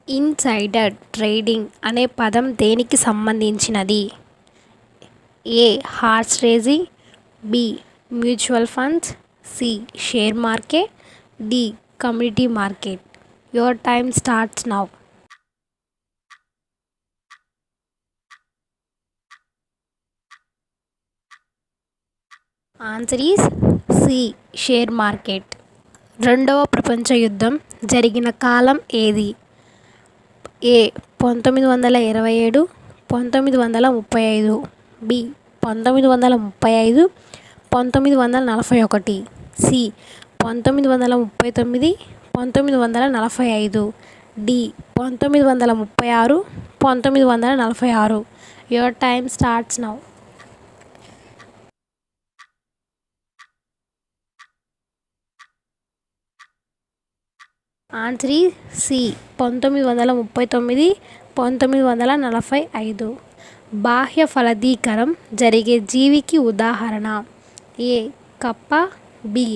Insider trading అనే పదం దేనికి సంబంధించినది? A. Horse racing, B. Mutual funds, C. Share market, D. Commodity market. Your time starts now. Answer is C. Share market. రెండవ ప్రపంచ యుద్ధం జరిగిన కాలం ఏది? A. 1927, 1935, B. 1935, 1941, C. 1939, 1945, D. 1936, 1946. Your time starts now. Answer is C. 1939, 1945. బాహ్య ఫలదీకరణం జరిగే జీవికి ఉదాహరణ? ఏ. కప్ప, బి.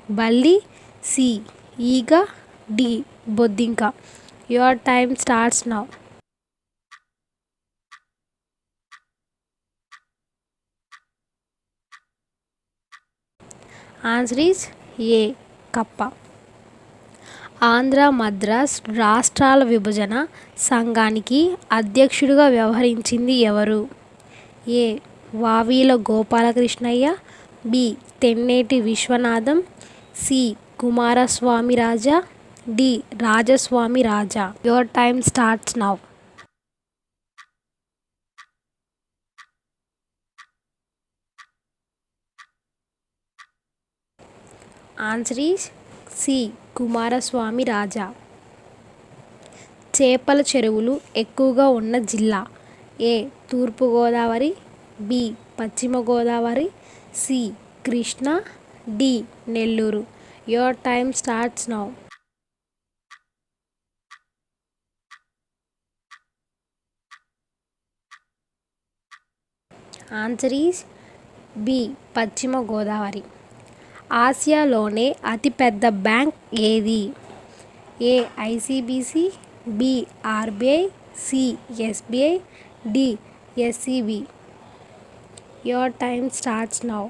బల్లి, సి. ఈగ, డి. బొద్దింక. Your time starts now. Answer is A. కప్ప. ఆంధ్ర మద్రాస్ రాష్ట్రాల విభజన సంఘానికి అధ్యక్షుడిగా వ్యవహరించింది ఎవరు? A. Vavila Gopalakrishnaiah, B. Tenneti Viswanatham, C. Kumaraswami Raja, D. Rajaswami Raja. Your time starts now. Answer is C. Kumaraswami Raja. చేపల చెరువులు ఎక్కువగా ఉన్న జిల్లా? A. Thurpugodavari, B. Paschima Godavari, C. Krishna, D. Nellore. Your time starts now. Answer is B. Paschima Godavari. ఆసియాలోనే అతిపెద్ద బ్యాంక్ ఏది? ఏ. ICBC, B. RBI, C. SBI, D. SCB. Your time starts now.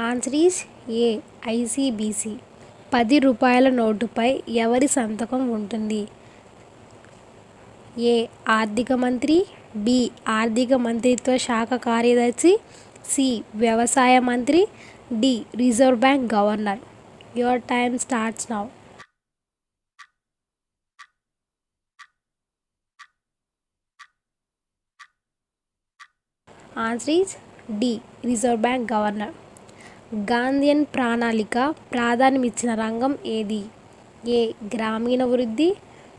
Answer is A. ICBC. 10 రూపాయల నోటుపై ఎవరి సంతకం ఉంటుంది? ఏ. ఆర్థిక మంత్రి, బి. ఆర్థిక మంత్రిత్వ శాఖ కార్యదర్శి, సి. వ్యవసాయ మంత్రి, D. Reserve bank governor. Your time starts now. Answer is D. Reserve bank governor. Gandhian ప్రణాళిక ప్రాధాన్యమిచ్చిన రంగం ఏది? ఏ. గ్రామీణ వృద్ధి,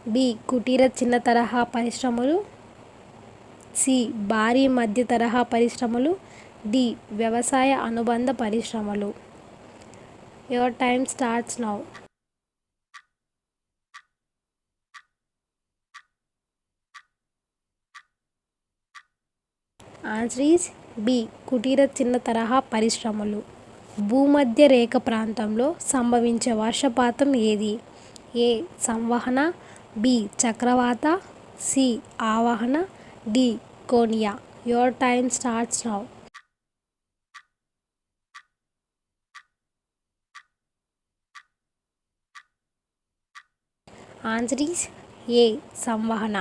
బి. కుటీర చిన్న తరహా పరిశ్రమలు, సి. భారీ మధ్య తరహా పరిశ్రమలు, డి. వ్యవసాయ అనుబంధ పరిశ్రమలు. Your time starts now. Answer is B. కుటీర చిన్న తరహా పరిశ్రమలు. భూమధ్య రేఖ ప్రాంతంలో సంభవించే వర్షపాతం ఏది? ఏ. సంవహన, బి. చక్రవాత, సి. ఆవహన, డి. కోనియా. Your time starts now. Answer is A. సంవహన.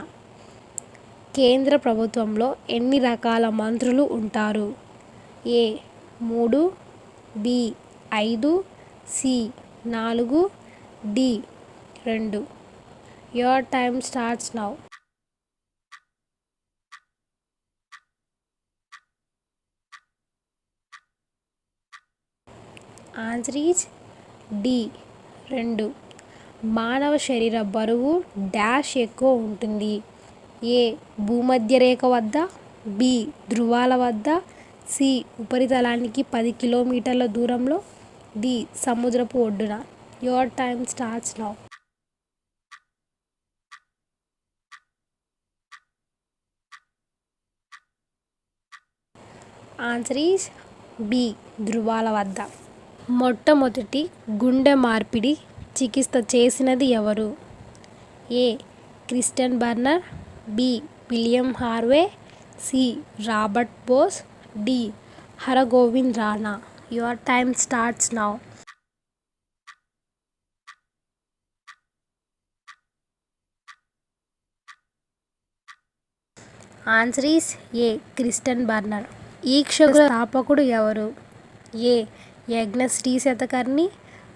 కేంద్ర ప్రభుత్వంలో ఎన్ని రకాల మంత్రులు ఉంటారు? A. 3, B. 5, C. 4, D. 2. Your time starts now. Answer is D. 2. మానవ శరీర బరువు డాష్ ఎక్కువ ఉంటుంది? ఏ. భూమధ్య రేఖ వద్ద, బి. ధృవాల వద్ద, సి. ఉపరితలానికి 10 కిలోమీటర్ల దూరంలో, డి. సముద్రపు ఒడ్డున. Your time starts now. Answer is B ధృవాల వద్ద. మొట్టమొదటి గుండె మార్పిడి చికిత్స చేసినది ఎవరు? A Christian Barnard, B William Harvey, C Robert Bose, D Hargobind Rana. Your time starts now. Answer is A Christian Barnard. ఈక్షకుల స్థాపకుడు ఎవరు? ఏ యజ్ఞశ్రీ శతకర్ణి,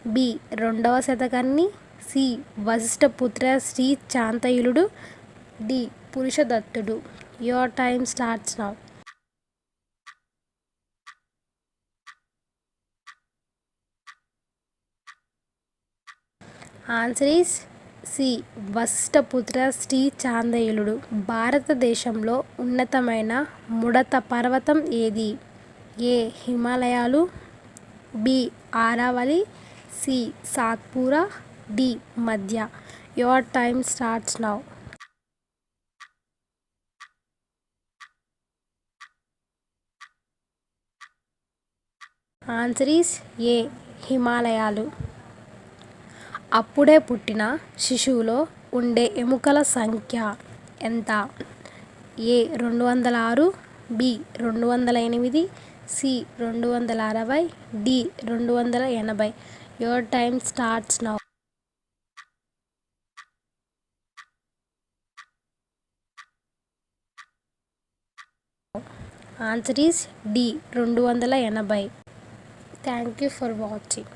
బి రెండవ శతకర్ణి, సి వశిష్ఠపుత్ర శ్రీ శాంతయులుడు, డి పురుషదత్తుడు. Your time starts now. Answer is C Vasishthaputra Shri శాంతయులుడు. భారతదేశంలో ఉన్నతమైన ముడత పర్వతం ఏది? ఏ హిమాలయాలు, B Aravali, C Satpura, D మధ్య. Your time starts now. Answer is A హిమాలయాలు. అప్పుడే పుట్టిన శిశువులో ఉండే ఎముకల సంఖ్య ఎంత? A 206, B 208, C 260, D 280. Your time starts now. Answer is D 280. Thank you for watching.